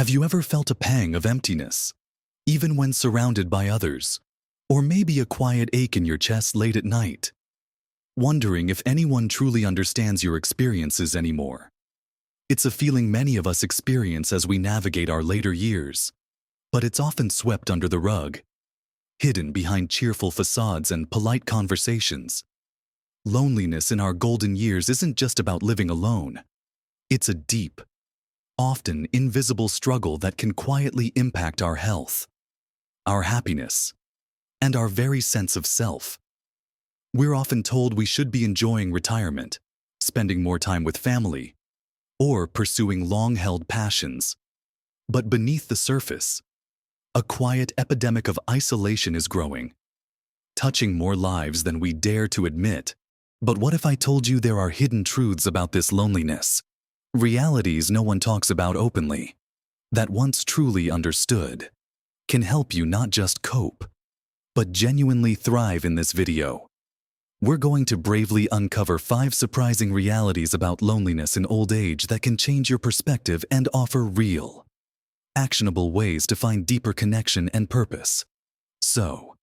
Have you ever felt a pang of emptiness, even when surrounded by others? Or maybe a quiet ache in your chest late at night, wondering if anyone truly understands your experiences anymore? It's a feeling many of us experience as we navigate our later years, but it's often swept under the rug, hidden behind cheerful facades and polite conversations. Loneliness in our golden years isn't just about living alone. It's a deep, often invisible struggle that can quietly impact our health, our happiness, and our very sense of self. We're often told we should be enjoying retirement, spending more time with family, or pursuing long-held passions. But beneath the surface, a quiet epidemic of isolation is growing, touching more lives than we dare to admit. But what if I told you there are hidden truths about this loneliness? Realities no one talks about openly, that once truly understood, can help you not just cope, but genuinely thrive. In this video, we're going to bravely uncover 5 surprising realities about loneliness in old age that can change your perspective and offer real, actionable ways to find deeper connection and purpose. So,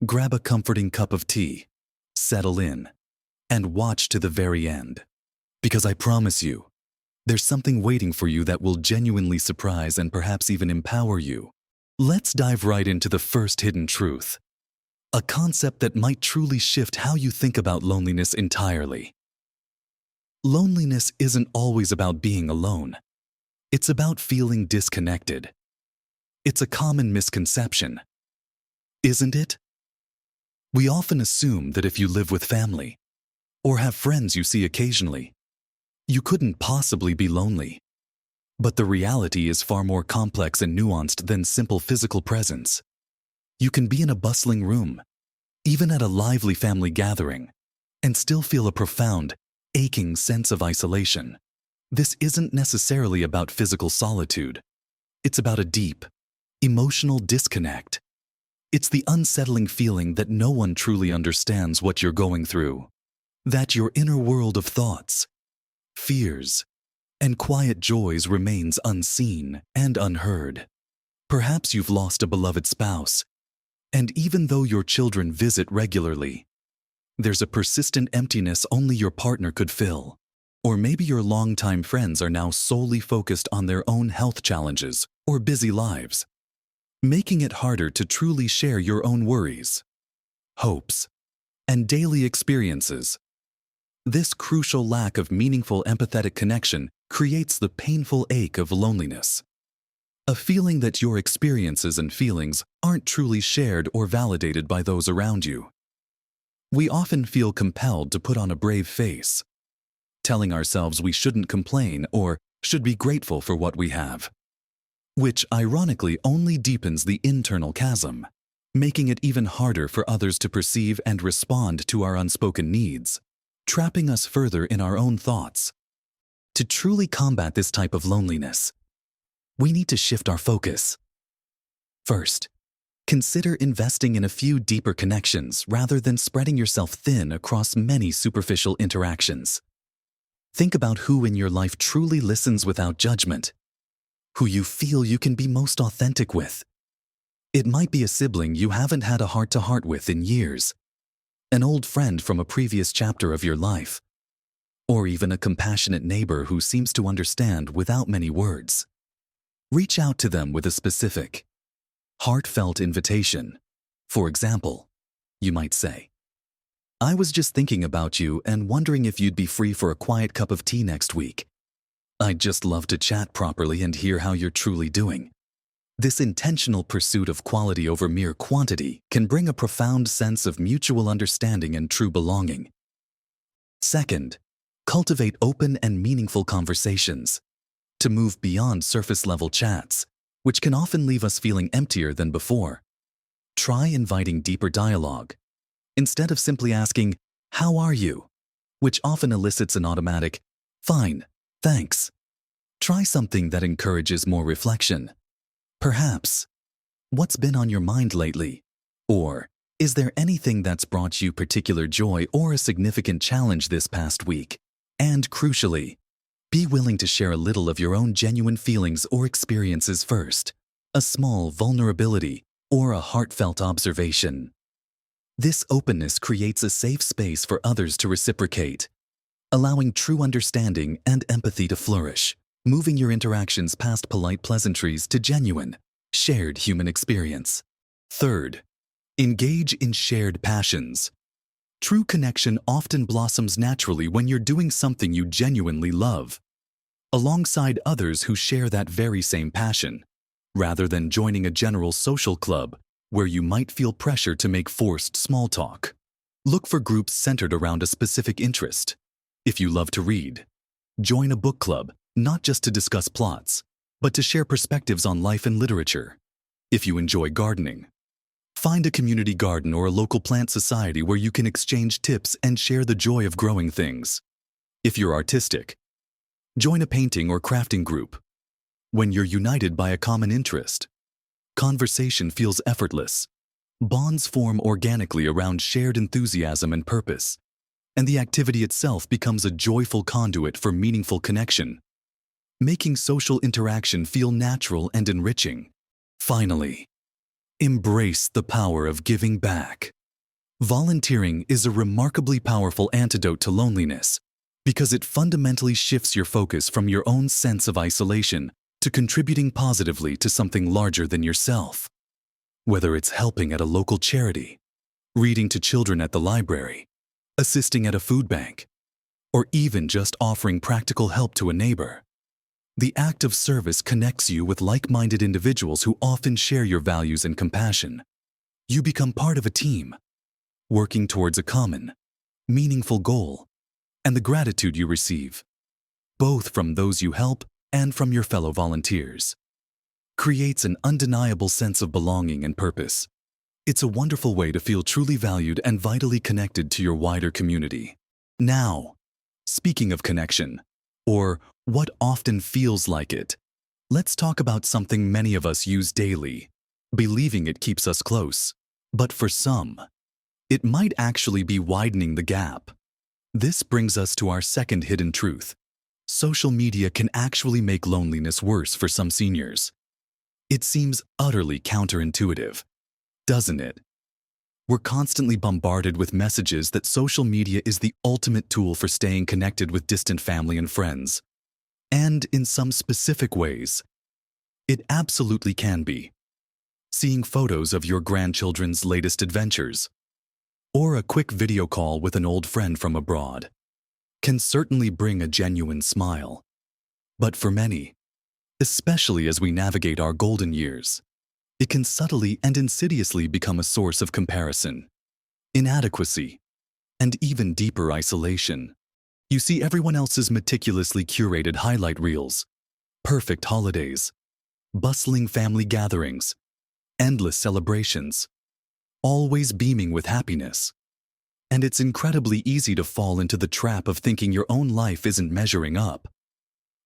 grab a comforting cup of tea, settle in, and watch to the very end. Because I promise you, there's something waiting for you that will genuinely surprise and perhaps even empower you. Let's dive right into the first hidden truth, a concept that might truly shift how you think about loneliness entirely. Loneliness isn't always about being alone. It's about feeling disconnected. It's a common misconception, isn't it? We often assume that if you live with family, or have friends you see occasionally, you couldn't possibly be lonely. But the reality is far more complex and nuanced than simple physical presence. You can be in a bustling room, even at a lively family gathering, and still feel a profound, aching sense of isolation. This isn't necessarily about physical solitude. It's about a deep, emotional disconnect. It's the unsettling feeling that no one truly understands what you're going through, that your inner world of thoughts, fears, and quiet joys remains unseen and unheard. Perhaps you've lost a beloved spouse, and even though your children visit regularly, there's a persistent emptiness only your partner could fill. Or maybe your longtime friends are now solely focused on their own health challenges or busy lives, making it harder to truly share your own worries, hopes, and daily experiences. This crucial lack of meaningful empathetic connection creates the painful ache of loneliness, a feeling that your experiences and feelings aren't truly shared or validated by those around you. We often feel compelled to put on a brave face, telling ourselves we shouldn't complain or should be grateful for what we have, which ironically only deepens the internal chasm, making it even harder for others to perceive and respond to our unspoken needs, trapping us further in our own thoughts. To truly combat this type of loneliness, we need to shift our focus. First, consider investing in a few deeper connections rather than spreading yourself thin across many superficial interactions. Think about who in your life truly listens without judgment, who you feel you can be most authentic with. It might be a sibling you haven't had a heart-to-heart with in years, an old friend from a previous chapter of your life, or even a compassionate neighbor who seems to understand without many words. Reach out to them with a specific, heartfelt invitation. For example, you might say, "I was just thinking about you and wondering if you'd be free for a quiet cup of tea next week. I'd just love to chat properly and hear how you're truly doing." This intentional pursuit of quality over mere quantity can bring a profound sense of mutual understanding and true belonging. Second, cultivate open and meaningful conversations. To move beyond surface-level chats, which can often leave us feeling emptier than before, try inviting deeper dialogue. Instead of simply asking, "How are you?" which often elicits an automatic, "Fine, thanks." Try something that encourages more reflection. Perhaps, "What's been on your mind lately?" Or, "Is there anything that's brought you particular joy or a significant challenge this past week?" And crucially, Be willing to share a little of your own genuine feelings or experiences first, a small vulnerability or a heartfelt observation. This openness creates a safe space for others to reciprocate, allowing true understanding and empathy to flourish, moving your interactions past polite pleasantries to genuine, shared human experience. Third, engage in shared passions. True connection often blossoms naturally when you're doing something you genuinely love, alongside others who share that very same passion, rather than joining a general social club where you might feel pressure to make forced small talk. Look for groups centered around a specific interest. If you love to read, join a book club, not just to discuss plots, but to share perspectives on life and literature. If you enjoy gardening, find a community garden or a local plant society where you can exchange tips and share the joy of growing things. If you're artistic, join a painting or crafting group. When you're united by a common interest, conversation feels effortless. Bonds form organically around shared enthusiasm and purpose, and the activity itself becomes a joyful conduit for meaningful connection, making social interaction feel natural and enriching. Finally, embrace the power of giving back. Volunteering is a remarkably powerful antidote to loneliness because it fundamentally shifts your focus from your own sense of isolation to contributing positively to something larger than yourself. Whether it's helping at a local charity, reading to children at the library, assisting at a food bank, or even just offering practical help to a neighbor, the act of service connects you with like-minded individuals who often share your values and compassion. You become part of a team, working towards a common, meaningful goal, and the gratitude you receive, both from those you help and from your fellow volunteers, creates an undeniable sense of belonging and purpose. It's a wonderful way to feel truly valued and vitally connected to your wider community. Now, speaking of connection, or what often feels like it, let's talk about something many of us use daily, believing it keeps us close. But for some, it might actually be widening the gap. This brings us to our second hidden truth. Social media can actually make loneliness worse for some seniors. It seems utterly counterintuitive, doesn't it? We're constantly bombarded with messages that social media is the ultimate tool for staying connected with distant family and friends. And in some specific ways, it absolutely can be. Seeing photos of your grandchildren's latest adventures, or a quick video call with an old friend from abroad, can certainly bring a genuine smile. But for many, especially as we navigate our golden years, it can subtly and insidiously become a source of comparison, inadequacy, and even deeper isolation. You see everyone else's meticulously curated highlight reels, perfect holidays, bustling family gatherings, endless celebrations, always beaming with happiness. And it's incredibly easy to fall into the trap of thinking your own life isn't measuring up.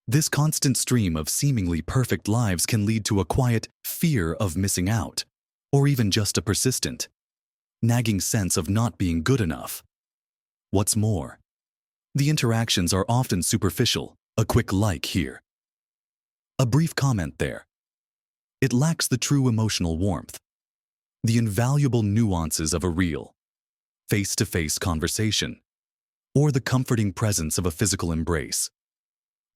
This constant stream of seemingly perfect lives can lead to a quiet fear of missing out, or even just a persistent, nagging sense of not being good enough. What's more, the interactions are often superficial, a quick like here, a brief comment there. It lacks the true emotional warmth, the invaluable nuances of a real, face-to-face conversation, or the comforting presence of a physical embrace.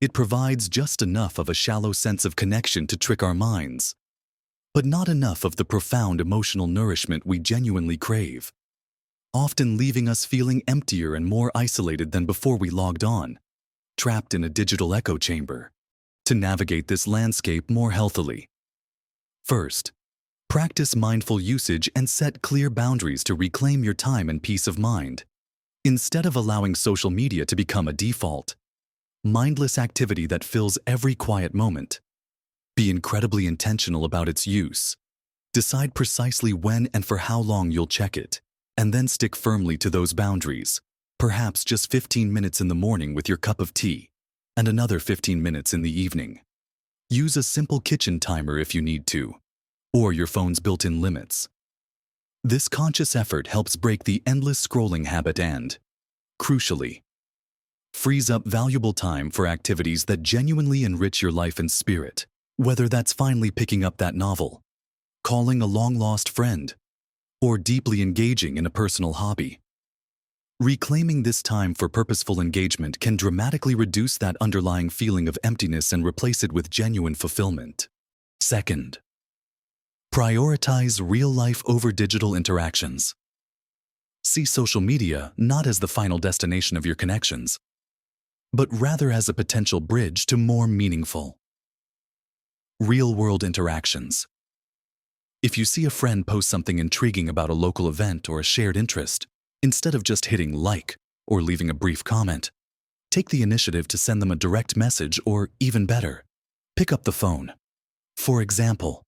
It provides just enough of a shallow sense of connection to trick our minds, but not enough of the profound emotional nourishment we genuinely crave, often leaving us feeling emptier and more isolated than before we logged on, trapped in a digital echo chamber. To navigate this landscape more healthily, first, practice mindful usage and set clear boundaries to reclaim your time and peace of mind. Instead of allowing social media to become a default, mindless activity that fills every quiet moment, be incredibly intentional about its use. Decide precisely when and for how long you'll check it, and then stick firmly to those boundaries, perhaps just 15 minutes in the morning with your cup of tea, and another 15 minutes in the evening. Use a simple kitchen timer if you need to, or your phone's built-in limits. This conscious effort helps break the endless scrolling habit and, crucially, frees up valuable time for activities that genuinely enrich your life and spirit, whether that's finally picking up that novel, calling a long-lost friend, or deeply engaging in a personal hobby. Reclaiming this time for purposeful engagement can dramatically reduce that underlying feeling of emptiness and replace it with genuine fulfillment. Second, prioritize real life over digital interactions. See social media not as the final destination of your connections, but rather as a potential bridge to more meaningful, real-world interactions. If you see a friend post something intriguing about a local event or a shared interest, instead of just hitting like or leaving a brief comment, take the initiative to send them a direct message or, even better, pick up the phone. For example,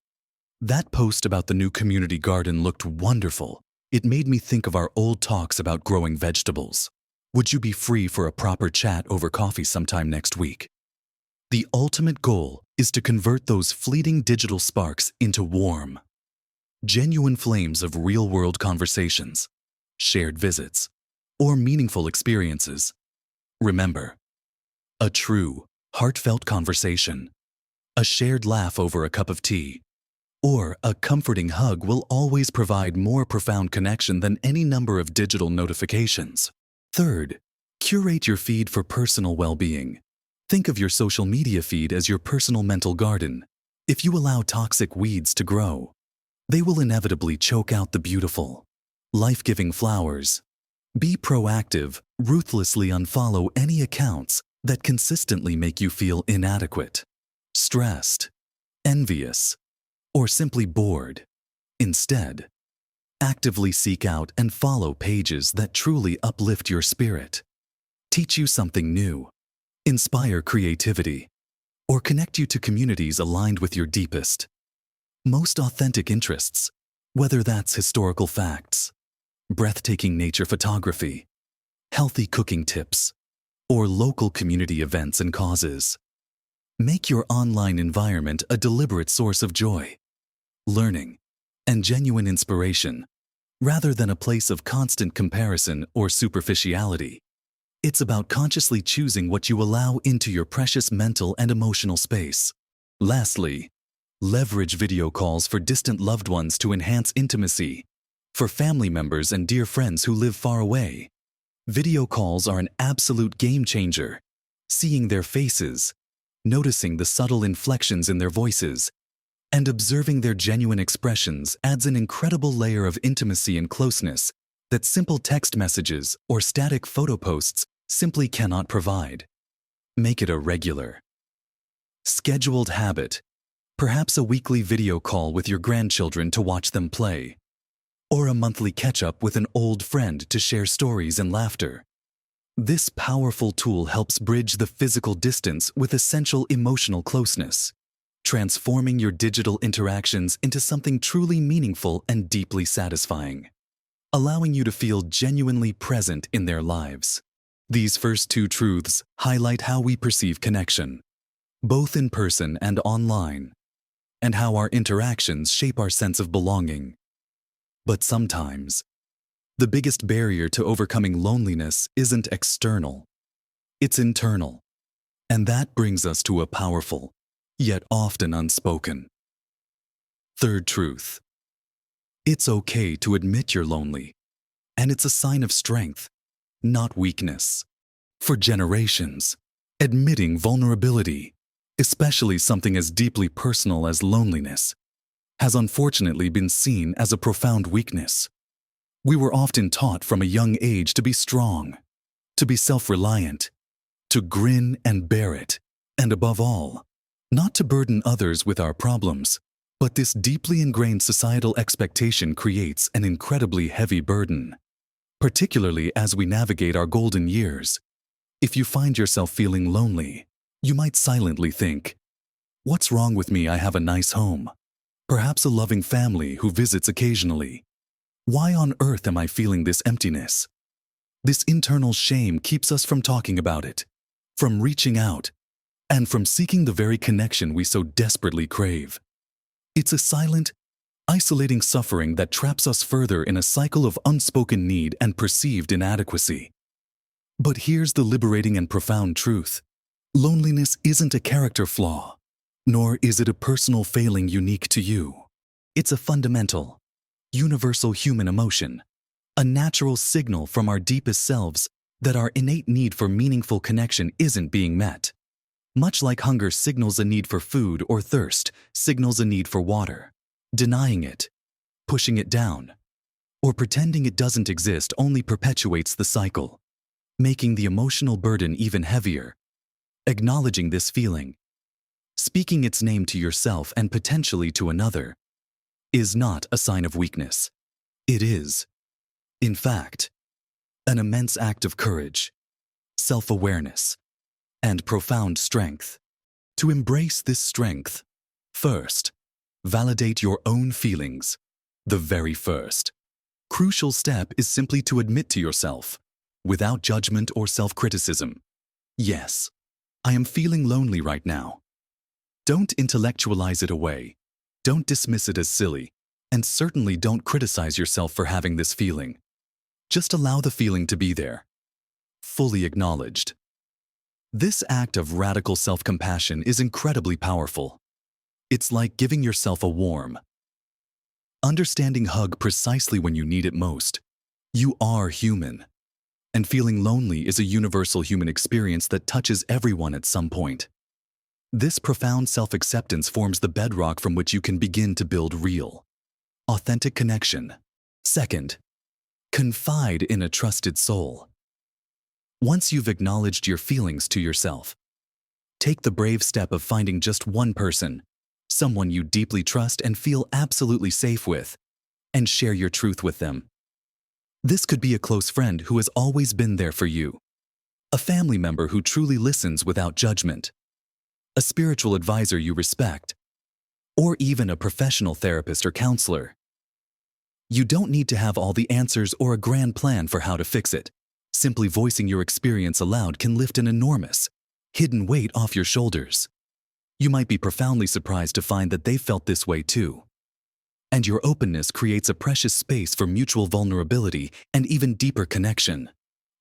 that post about the new community garden looked wonderful. It made me think of our old talks about growing vegetables. Would you be free for a proper chat over coffee sometime next week? The ultimate goal is to convert those fleeting digital sparks into warm, genuine flames of real-world conversations, shared visits, or meaningful experiences. Remember, a true, heartfelt conversation, a shared laugh over a cup of tea, or a comforting hug will always provide more profound connection than any number of digital notifications. Third, curate your feed for personal well-being. Think of your social media feed as your personal mental garden. If you allow toxic weeds to grow, they will inevitably choke out the beautiful, life-giving flowers. Be proactive, ruthlessly unfollow any accounts that consistently make you feel inadequate, stressed, envious, or simply bored. Instead, actively seek out and follow pages that truly uplift your spirit, teach you something new, inspire creativity, or connect you to communities aligned with your deepest, most authentic interests, whether that's historical facts, breathtaking nature photography, healthy cooking tips, or local community events and causes. Make your online environment a deliberate source of joy, learning, and genuine inspiration, rather than a place of constant comparison or superficiality. It's about consciously choosing what you allow into your precious mental and emotional space. Lastly, leverage video calls for distant loved ones to enhance intimacy. For family members and dear friends who live far away, video calls are an absolute game changer. Seeing their faces, noticing the subtle inflections in their voices, and observing their genuine expressions adds an incredible layer of intimacy and closeness that simple text messages or static photo posts simply cannot provide. Make it a regular, scheduled habit, perhaps a weekly video call with your grandchildren to watch them play, or a monthly catch-up with an old friend to share stories and laughter. This powerful tool helps bridge the physical distance with essential emotional closeness, transforming your digital interactions into something truly meaningful and deeply satisfying, allowing you to feel genuinely present in their lives. These first two truths highlight how we perceive connection, both in person and online, and how our interactions shape our sense of belonging. But sometimes, the biggest barrier to overcoming loneliness isn't external, it's internal. And that brings us to a powerful, yet often unspoken, third truth. It's okay to admit you're lonely, and it's a sign of strength, not weakness. For generations, admitting vulnerability, especially something as deeply personal as loneliness, has unfortunately been seen as a profound weakness. We were often taught from a young age to be strong, to be self-reliant, to grin and bear it, and above all, not to burden others with our problems. But this deeply ingrained societal expectation creates an incredibly heavy burden, particularly as we navigate our golden years. If you find yourself feeling lonely, you might silently think, "What's wrong with me? I have a nice home, perhaps a loving family who visits occasionally. Why on earth am I feeling this emptiness?" This internal shame keeps us from talking about it, from reaching out, and from seeking the very connection we so desperately crave. It's a silent, isolating suffering that traps us further in a cycle of unspoken need and perceived inadequacy. But here's the liberating and profound truth. Loneliness isn't a character flaw, nor is it a personal failing unique to you. It's a fundamental, universal human emotion, a natural signal from our deepest selves that our innate need for meaningful connection isn't being met. Much like hunger signals a need for food or thirst signals a need for water. Denying it, pushing it down, or pretending it doesn't exist only perpetuates the cycle, making the emotional burden even heavier. Acknowledging this feeling, speaking its name to yourself and potentially to another, is not a sign of weakness. It is, in fact, an immense act of courage, self-awareness, and profound strength. To embrace this strength, first, validate your own feelings. The very first, crucial step is simply to admit to yourself, without judgment or self-criticism, yes, I am feeling lonely right now. Don't intellectualize it away. Don't dismiss it as silly, and certainly don't criticize yourself for having this feeling. Just allow the feeling to be there, fully acknowledged. This act of radical self-compassion is incredibly powerful. It's like giving yourself a warm, understanding hug precisely when you need it most. You are human, and feeling lonely is a universal human experience that touches everyone at some point. This profound self-acceptance forms the bedrock from which you can begin to build real, authentic connection. Second, confide in a trusted soul. Once you've acknowledged your feelings to yourself, take the brave step of finding just one person, someone you deeply trust and feel absolutely safe with, and share your truth with them. This could be a close friend who has always been there for you, a family member who truly listens without judgment, a spiritual advisor you respect, or even a professional therapist or counselor. You don't need to have all the answers or a grand plan for how to fix it. Simply voicing your experience aloud can lift an enormous, hidden weight off your shoulders. You might be profoundly surprised to find that they felt this way too. And your openness creates a precious space for mutual vulnerability and even deeper connection.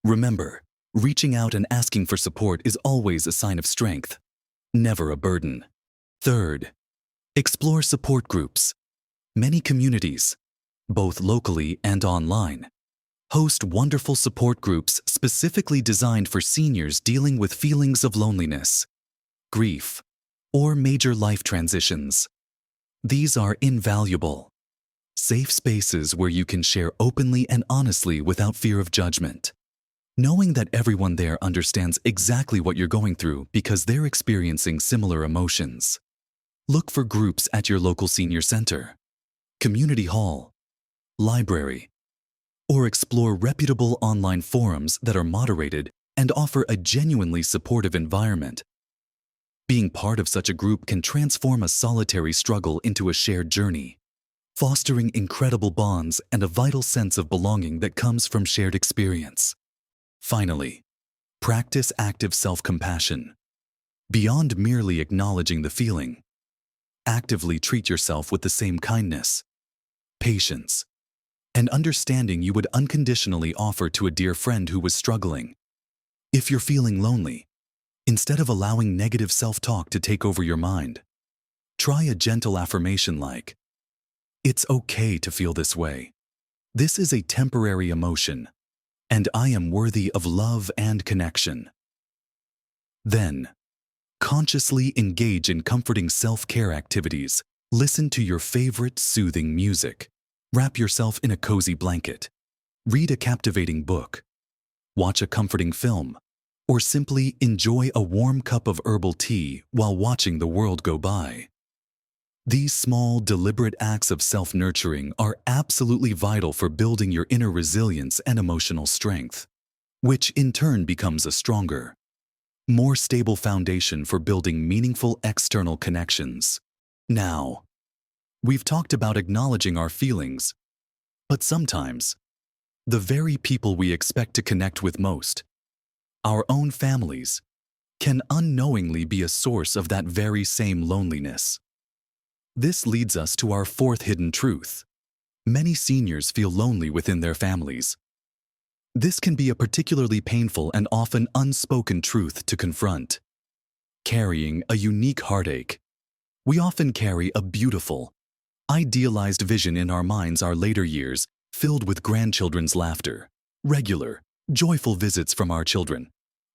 Remember, reaching out and asking for support is always a sign of strength, never a burden. Third, explore support groups. Many communities, both locally and online, host wonderful support groups specifically designed for seniors dealing with feelings of loneliness, grief, or major life transitions. These are invaluable, safe spaces where you can share openly and honestly without fear of judgment, knowing that everyone there understands exactly what you're going through because they're experiencing similar emotions. Look for groups at your local senior center, community hall, library, or explore reputable online forums that are moderated and offer a genuinely supportive environment. Being part of such a group can transform a solitary struggle into a shared journey, fostering incredible bonds and a vital sense of belonging that comes from shared experience. Finally, practice active self-compassion. Beyond merely acknowledging the feeling, actively treat yourself with the same kindness, patience, and understanding you would unconditionally offer to a dear friend who was struggling. If you're feeling lonely, instead of allowing negative self-talk to take over your mind, try a gentle affirmation like, "It's okay to feel this way. This is a temporary emotion, and I am worthy of love and connection." Then, consciously engage in comforting self-care activities. Listen to your favorite soothing music. Wrap yourself in a cozy blanket. Read a captivating book. Watch a comforting film. Or simply enjoy a warm cup of herbal tea while watching the world go by. These small, deliberate acts of self-nurturing are absolutely vital for building your inner resilience and emotional strength, which in turn becomes a stronger, more stable foundation for building meaningful external connections. Now, we've talked about acknowledging our feelings, but sometimes, the very people we expect to connect with most, our own families, can unknowingly be a source of that very same loneliness. This leads us to our fourth hidden truth. Many seniors feel lonely within their families. This can be a particularly painful and often unspoken truth to confront. Carrying a unique heartache. We often carry a beautiful, idealized vision in our minds our later years, filled with grandchildren's laughter, regular, joyful visits from our children,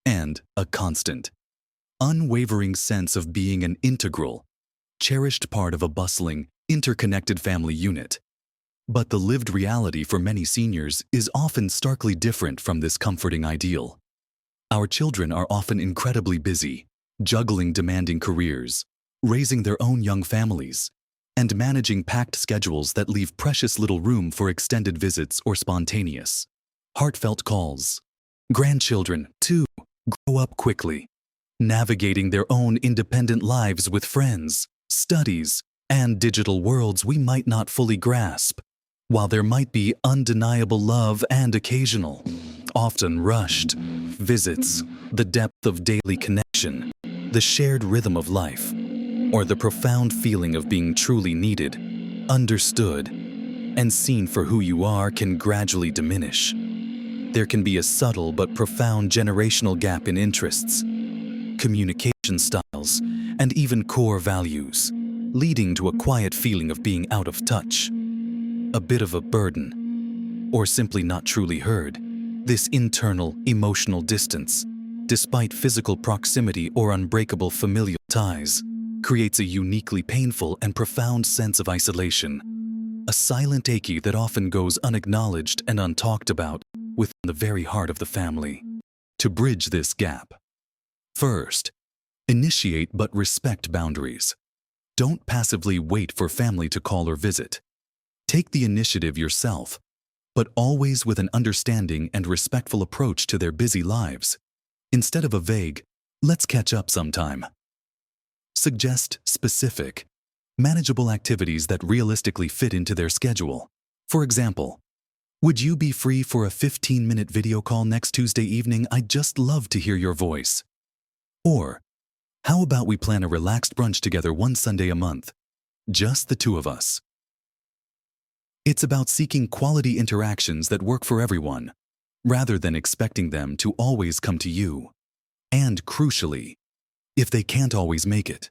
and a constant, unwavering sense of being an integral, cherished part of a bustling, interconnected family unit. But the lived reality for many seniors is often starkly different from this comforting ideal. Our children are often incredibly busy, juggling demanding careers, raising their own young families, and managing packed schedules that leave precious little room for extended visits or spontaneous, heartfelt calls. Grandchildren, too, grow up quickly, navigating their own independent lives with friends, studies, and digital worlds we might not fully grasp. While there might be undeniable love and occasional, often rushed, visits, the depth of daily connection, the shared rhythm of life, or the profound feeling of being truly needed, understood, and seen for who you are can gradually diminish. There can be a subtle but profound generational gap in interests, communication styles, and even core values, leading to a quiet feeling of being out of touch. A bit of a burden, or simply not truly heard. This internal, emotional distance, despite physical proximity or unbreakable familial ties, creates a uniquely painful and profound sense of isolation, a silent ache that often goes unacknowledged and untalked about within the very heart of the family. To bridge this gap, first, initiate but respect boundaries. Don't passively wait for family to call or visit. Take the initiative yourself, but always with an understanding and respectful approach to their busy lives. Instead of a vague, "Let's catch up sometime." Suggest specific, manageable activities that realistically fit into their schedule. For example, "Would you be free for a 15-minute video call next Tuesday evening? I'd just love to hear your voice." Or, "How about we plan a relaxed brunch together one Sunday a month? Just the two of us." It's about seeking quality interactions that work for everyone, rather than expecting them to always come to you. And crucially, if they can't always make it,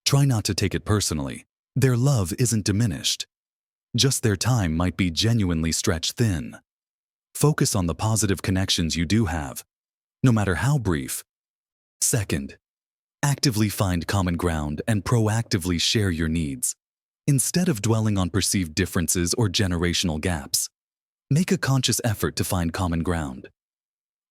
try not to take it personally. Their love isn't diminished. Just their time might be genuinely stretched thin. Focus on the positive connections you do have, no matter how brief. Second, actively find common ground and proactively share your needs. Instead of dwelling on perceived differences or generational gaps, make a conscious effort to find common ground.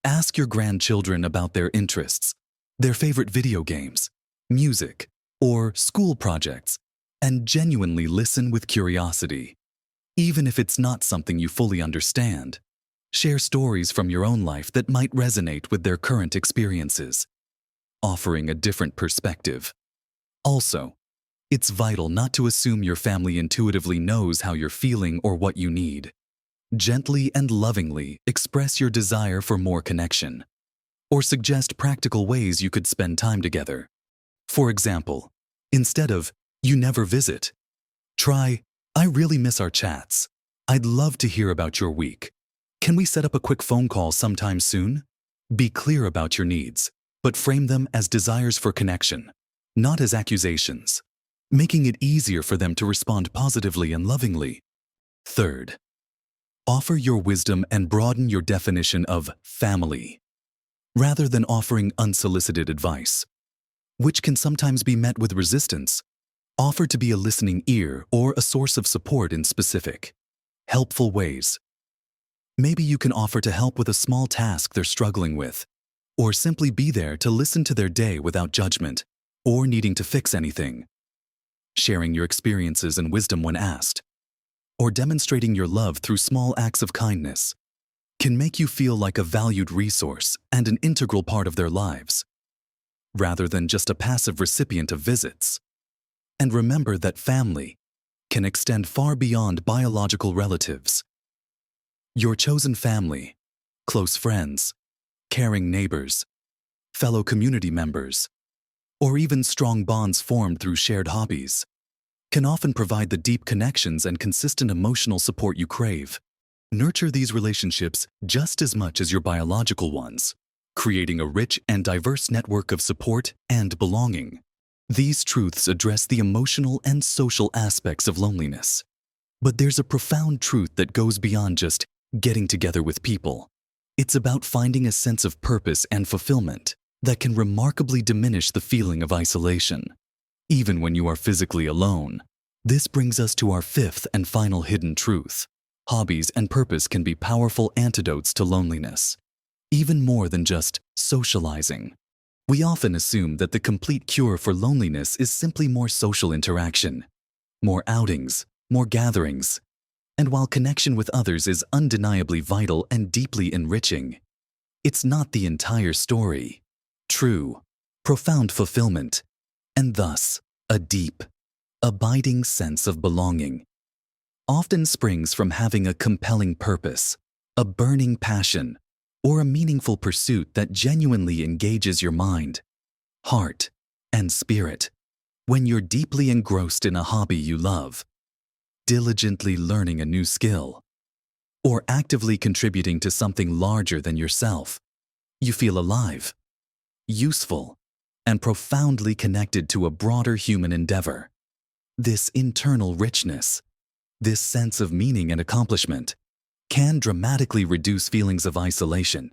Ask your grandchildren about their interests, their favorite video games, music, or school projects, and genuinely listen with curiosity. Even if it's not something you fully understand, share stories from your own life that might resonate with their current experiences, offering a different perspective. Also, it's vital not to assume your family intuitively knows how you're feeling or what you need. Gently and lovingly express your desire for more connection, or suggest practical ways you could spend time together. For example, instead of "you never visit," try "I really miss our chats. I'd love to hear about your week. Can we set up a quick phone call sometime soon?" Be clear about your needs, but frame them as desires for connection, not as accusations, making it easier for them to respond positively and lovingly. Third, offer your wisdom and broaden your definition of family, rather than offering unsolicited advice, which can sometimes be met with resistance. Offer to be a listening ear or a source of support in specific, helpful ways. Maybe you can offer to help with a small task they're struggling with, or simply be there to listen to their day without judgment or needing to fix anything. Sharing your experiences and wisdom when asked, or demonstrating your love through small acts of kindness, can make you feel like a valued resource and an integral part of their lives, rather than just a passive recipient of visits. And remember that family can extend far beyond biological relatives. Your chosen family, close friends, caring neighbors, fellow community members, or even strong bonds formed through shared hobbies, can often provide the deep connections and consistent emotional support you crave. Nurture these relationships just as much as your biological ones, creating a rich and diverse network of support and belonging. These truths address the emotional and social aspects of loneliness. But there's a profound truth that goes beyond just getting together with people. It's about finding a sense of purpose and fulfillment that can remarkably diminish the feeling of isolation, even when you are physically alone. This brings us to our fifth and final hidden truth. Hobbies and purpose can be powerful antidotes to loneliness, even more than just socializing. We often assume that the complete cure for loneliness is simply more social interaction, more outings, more gatherings. And while connection with others is undeniably vital and deeply enriching, it's not the entire story. True, profound fulfillment, and thus a deep, abiding sense of belonging, often springs from having a compelling purpose, a burning passion, or a meaningful pursuit that genuinely engages your mind, heart, and spirit. When you're deeply engrossed in a hobby you love, diligently learning a new skill, or actively contributing to something larger than yourself, you feel alive, useful, and profoundly connected to a broader human endeavor. This internal richness, this sense of meaning and accomplishment, can dramatically reduce feelings of isolation,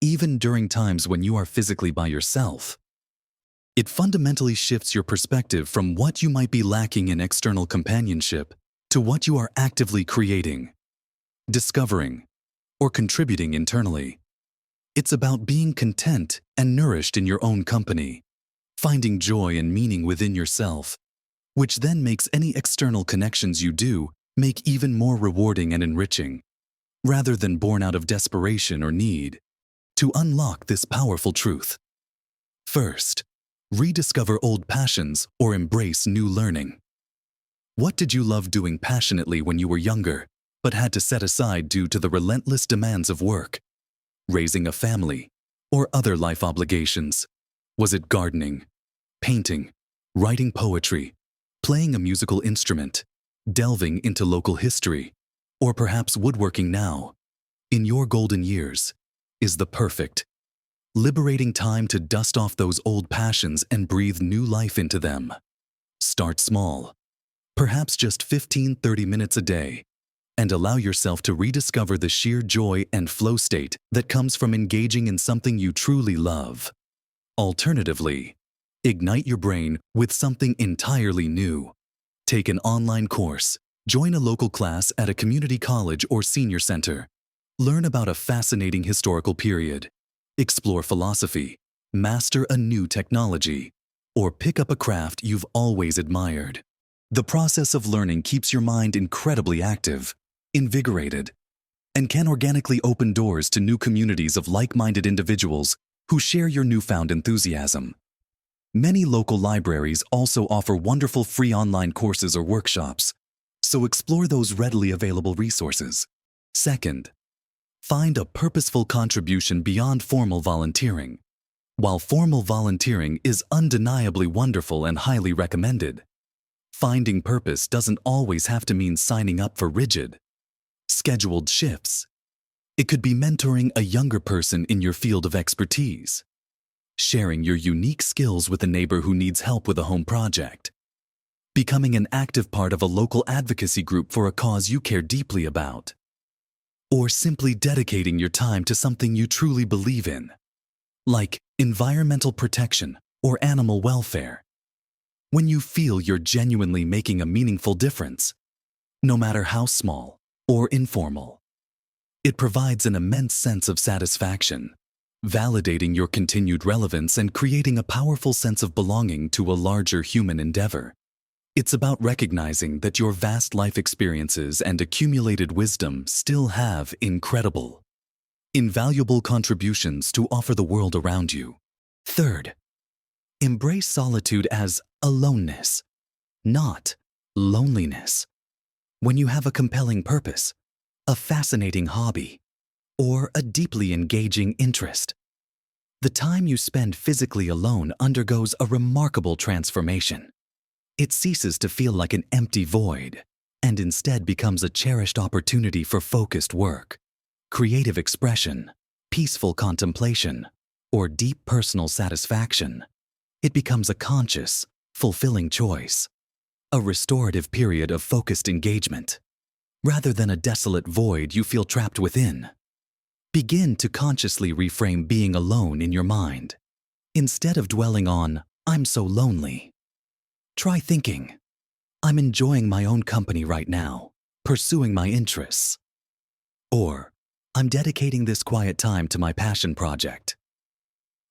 even during times when you are physically by yourself. It fundamentally shifts your perspective from what you might be lacking in external companionship to what you are actively creating, discovering, or contributing internally. It's about being content and nourished in your own company, finding joy and meaning within yourself, which then makes any external connections you do make even more rewarding and enriching, rather than born out of desperation or need. To unlock this powerful truth, first, rediscover old passions or embrace new learning. What did you love doing passionately when you were younger, but had to set aside due to the relentless demands of work, raising a family, or other life obligations? Was it gardening, painting, writing poetry, playing a musical instrument, delving into local history, or perhaps woodworking now? In your golden years is the perfect, liberating time to dust off those old passions and breathe new life into them. Start small, perhaps just 15-30 minutes a day, and allow yourself to rediscover the sheer joy and flow state that comes from engaging in something you truly love. Alternatively, ignite your brain with something entirely new. Take an online course, join a local class at a community college or senior center, learn about a fascinating historical period, explore philosophy, master a new technology, or pick up a craft you've always admired. The process of learning keeps your mind incredibly active, invigorated, and can organically open doors to new communities of like-minded individuals who share your newfound enthusiasm. Many local libraries also offer wonderful free online courses or workshops, so explore those readily available resources. Second, find a purposeful contribution beyond formal volunteering. While formal volunteering is undeniably wonderful and highly recommended, finding purpose doesn't always have to mean signing up for rigid, scheduled shifts. It could be mentoring a younger person in your field of expertise, sharing your unique skills with a neighbor who needs help with a home project, becoming an active part of a local advocacy group for a cause you care deeply about, or simply dedicating your time to something you truly believe in, like environmental protection or animal welfare. When you feel you're genuinely making a meaningful difference, no matter how small or informal, it provides an immense sense of satisfaction, validating your continued relevance and creating a powerful sense of belonging to a larger human endeavor. It's about recognizing that your vast life experiences and accumulated wisdom still have incredible, invaluable contributions to offer the world around you. Third, embrace solitude as aloneness, not loneliness. When you have a compelling purpose, a fascinating hobby, or a deeply engaging interest, the time you spend physically alone undergoes a remarkable transformation. It ceases to feel like an empty void and instead becomes a cherished opportunity for focused work, creative expression, peaceful contemplation, or deep personal satisfaction. It becomes a conscious, fulfilling choice, a restorative period of focused engagement, rather than a desolate void you feel trapped within. Begin to consciously reframe being alone in your mind. Instead of dwelling on, "I'm so lonely," try thinking, "I'm enjoying my own company right now, pursuing my interests." Or, "I'm dedicating this quiet time to my passion project."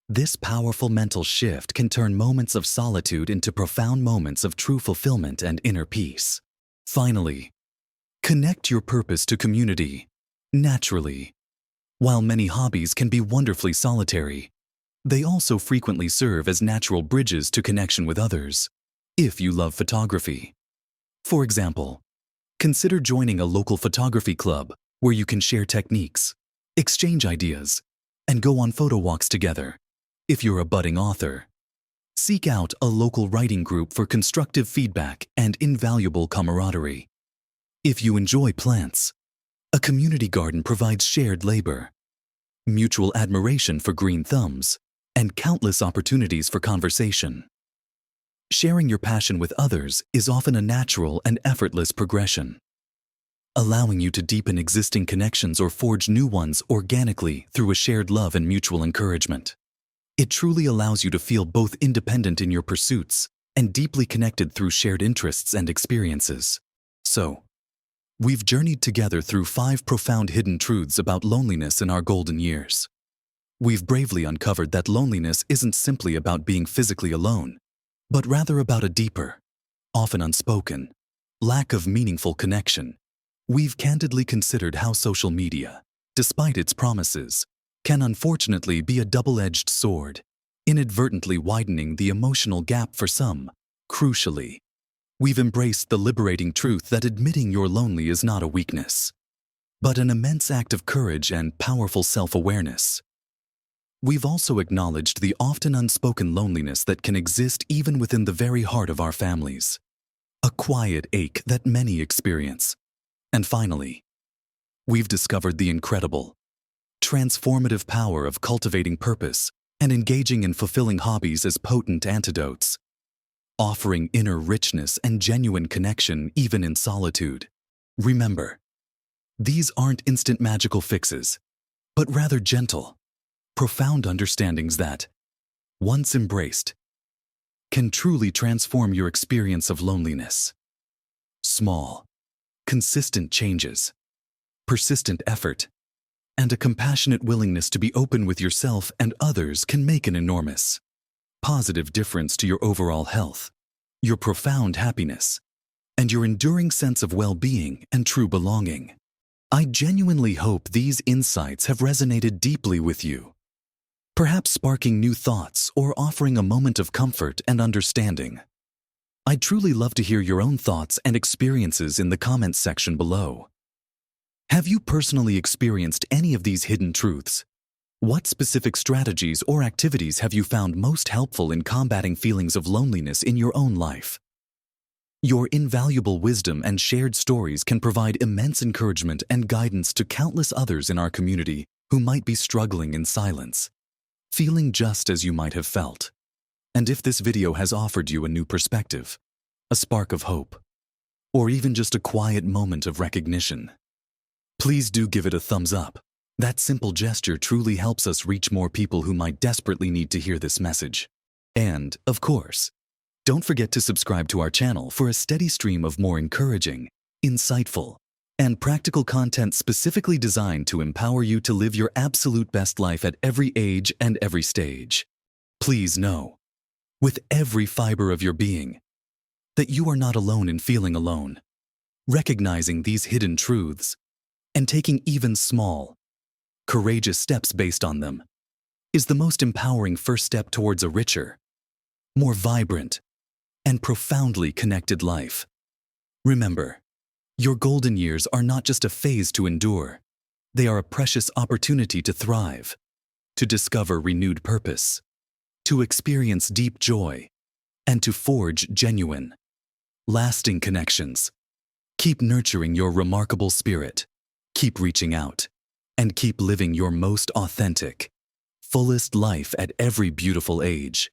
This powerful mental shift can turn moments of solitude into profound moments of true fulfillment and inner peace. Finally, connect your purpose to community, naturally. While many hobbies can be wonderfully solitary, they also frequently serve as natural bridges to connection with others. If you love photography, for example, consider joining a local photography club where you can share techniques, exchange ideas, and go on photo walks together. If you're a budding author, seek out a local writing group for constructive feedback and invaluable camaraderie. If you enjoy plants, a community garden provides shared labor, mutual admiration for green thumbs, and countless opportunities for conversation. Sharing your passion with others is often a natural and effortless progression, allowing you to deepen existing connections or forge new ones organically through a shared love and mutual encouragement. It truly allows you to feel both independent in your pursuits and deeply connected through shared interests and experiences. So, we've journeyed together through 5 profound hidden truths about loneliness in our golden years. We've bravely uncovered that loneliness isn't simply about being physically alone, but rather about a deeper, often unspoken, lack of meaningful connection. We've candidly considered how social media, despite its promises, can unfortunately be a double-edged sword, inadvertently widening the emotional gap for some. Crucially, we've embraced the liberating truth that admitting you're lonely is not a weakness, but an immense act of courage and powerful self-awareness. We've also acknowledged the often unspoken loneliness that can exist even within the very heart of our families, a quiet ache that many experience. And finally, we've discovered the incredible, transformative power of cultivating purpose and engaging in fulfilling hobbies as potent antidotes, offering inner richness and genuine connection even in solitude. Remember, these aren't instant magical fixes, but rather gentle, profound understandings that, once embraced, can truly transform your experience of loneliness. Small, consistent changes, persistent effort, and a compassionate willingness to be open with yourself and others can make an enormous, positive difference to your overall health, your profound happiness, and your enduring sense of well-being and true belonging. I genuinely hope these insights have resonated deeply with you, perhaps sparking new thoughts or offering a moment of comfort and understanding. I'd truly love to hear your own thoughts and experiences in the comments section below. Have you personally experienced any of these hidden truths? What specific strategies or activities have you found most helpful in combating feelings of loneliness in your own life? Your invaluable wisdom and shared stories can provide immense encouragement and guidance to countless others in our community who might be struggling in silence, feeling just as you might have felt. And if this video has offered you a new perspective, a spark of hope, or even just a quiet moment of recognition, please do give it a thumbs up. That simple gesture truly helps us reach more people who might desperately need to hear this message. And, of course, don't forget to subscribe to our channel for a steady stream of more encouraging, insightful, and practical content specifically designed to empower you to live your absolute best life at every age and every stage. Please know, with every fiber of your being, that you are not alone in feeling alone. Recognizing these hidden truths and taking even small, courageous steps based on them is the most empowering first step towards a richer, more vibrant, and profoundly connected life. Remember, your golden years are not just a phase to endure. They are a precious opportunity to thrive, to discover renewed purpose, to experience deep joy, and to forge genuine, lasting connections. Keep nurturing your remarkable spirit. Keep reaching out. And keep living your most authentic, fullest life at every beautiful age.